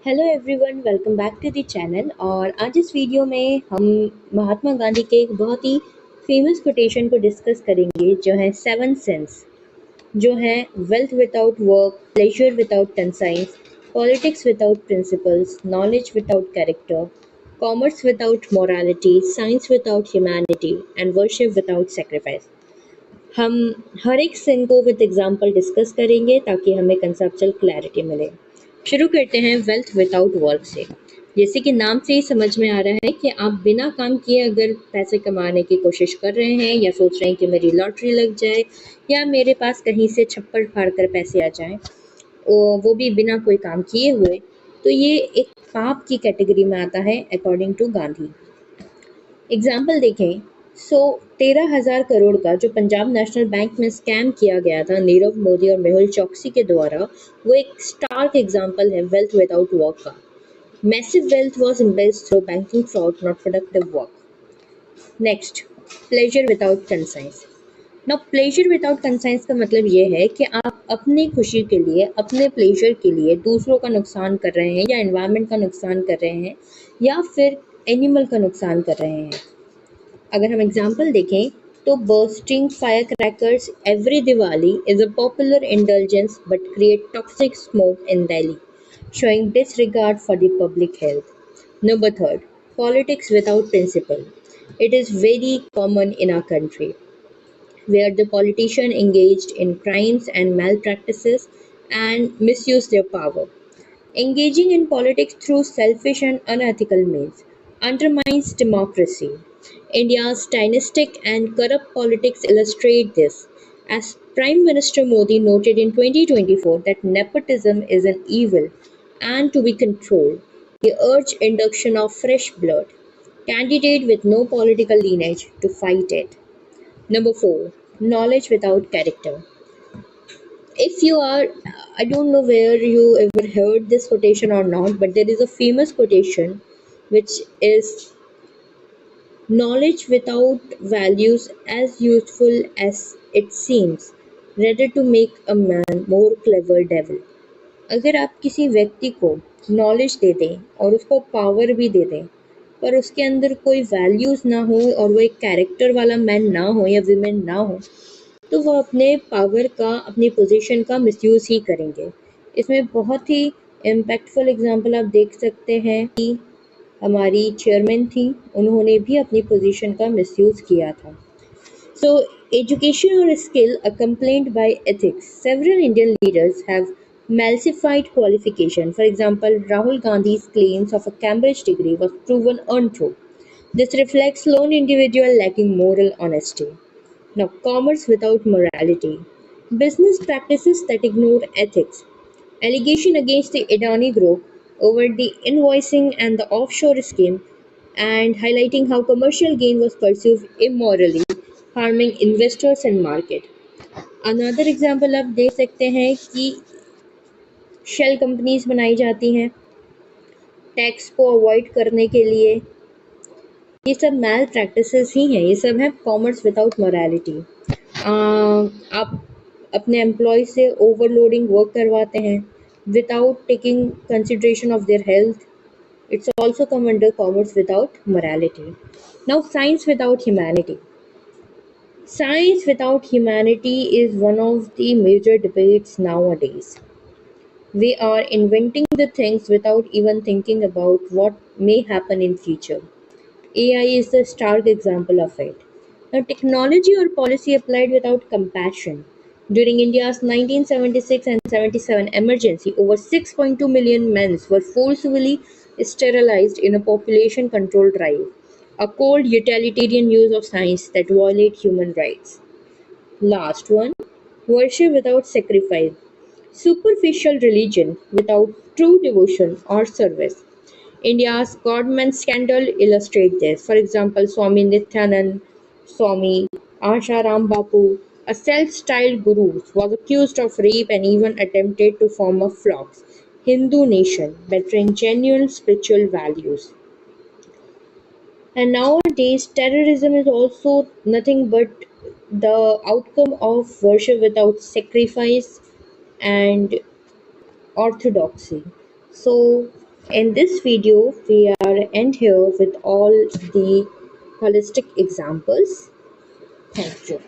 Hello everyone, welcome back to the channel. और आज इस वीडियो में हम महात्मा गांधी के एक बहुत ही फेमस कोटेशन को डिस्कस करेंगे जो है सेवन सेंस, जो है wealth without work, pleasure without conscience, politics without principles, knowledge without character, commerce without morality, science without humanity and worship without sacrifice. हम हर एक sin को विद एग्जांपल डिस्कस करेंगे ताकि हमें कंसेप्चुअल क्लैरिटी मिले। शुरू करते हैं वेल्थ विदाउट वर्क से। जैसे कि नाम से ही समझ में आ रहा है कि आप बिना काम किए अगर पैसे कमाने की कोशिश कर रहे हैं या सोच रहे हैं कि मेरी लॉटरी लग जाए या मेरे पास कहीं से छप्पड़ फाड़ कर पैसे आ जाएं, वो भी बिना कोई काम किए हुए, तो ये एक पाप की कैटेगरी में आता है अकॉर्डिंग टू गांधी। एग्जाम्पल देखें। 13,000 करोड़ का जो पंजाब नेशनल बैंक में स्कैम किया गया था नीरव मोदी और मेहुल चौकसी के द्वारा, वो एक स्टार्क एग्जाम्पल है वेल्थ विदाउट वर्क का। Massive wealth was invest through banking fraud, not productive work. Next, pleasure without conscience. Now pleasure without conscience का मतलब ये है कि आप अपनी खुशी के लिए, अपने प्लेजर के लिए दूसरों का नुकसान कर रहे हैं या एनवायरनमेंट का नुकसान कर रहे हैं या फिर एनिमल का नुकसान कर रहे हैं। अगर हम एग्जाम्पल देखें तो bursting fire crackers every Diwali is a popular indulgence but create toxic smoke in Delhi, showing disregard for the public health. Number third, politics without principle. It is very common in our country where the politician engaged in crimes and malpractices and misuse their power. Engaging in politics through selfish and unethical means undermines democracy. India's dynastic and corrupt politics illustrate this, as Prime Minister Modi noted in 2024 that nepotism is an evil and to be controlled. He urged induction of fresh blood, candidate with no political lineage to fight it. Number 4, knowledge without character. If you are, I don't know where you ever heard this quotation or not, but there is a famous quotation which is knowledge without values as useful as it seems, rather to make a man more clever devil. अगर आप किसी व्यक्ति को knowledge दे दें और उसको power भी दे दें, पर उसके अंदर कोई वैल्यूज ना हो और वो एक कैरेक्टर वाला मैन ना हो या विमेन ना हो, तो वो अपने पावर का, अपनी पोजीशन का मिसयूज़ ही करेंगे। इसमें बहुत ही इम्पैक्टफुल एग्जांपल आप देख सकते हैं कि हमारी चेयरमैन थी, उन्होंने भी अपनी पोजीशन का मिसयूज़ किया था। So, education or skill accompanied by ethics. Several Indian leaders have falsified qualification. For example, Rahul Gandhi's claims of a Cambridge degree was proven untrue. This reflects lone individual lacking moral honesty. Now, commerce without morality. Business practices that ignore ethics. Allegation against the Adani Group over the invoicing and the offshore scheme, and highlighting how commercial gain was pursued immorally, harming investors and market. Another example आप देख सकते हैं कि shell companies बनाई जाती हैं tax को avoid करने के लिए। ये सब मैल प्रैक्टिसेस ही हैं, ये सब है कॉमर्स विदाउट मोरालिटी। आप अपने एम्प्लॉय से ओवरलोडिंग वर्क करवाते हैं without taking consideration of their health, it's also come under commerce without morality. Now science without humanity. Science without humanity is one of the major debates nowadays. We are inventing the things without even thinking about what may happen in future. AI is the stark example of it. Now, technology or policy applied without compassion. During India's 1976 and 77 emergency, over 6.2 million men were forcibly sterilized in a population control drive, a cold utilitarian use of science that violate human rights. Last one, worship without sacrifice. Superficial religion without true devotion or service. India's government scandal illustrate this. For example, Swami Nityanand Swami Asharam Bapu, a self-styled guru, was accused of rape and even attempted to form a flock Hindu nation, betraying genuine spiritual values. And nowadays, terrorism is also nothing but the outcome of worship without sacrifice and orthodoxy. So, In this video, we are end here with all the holistic examples. Thank you.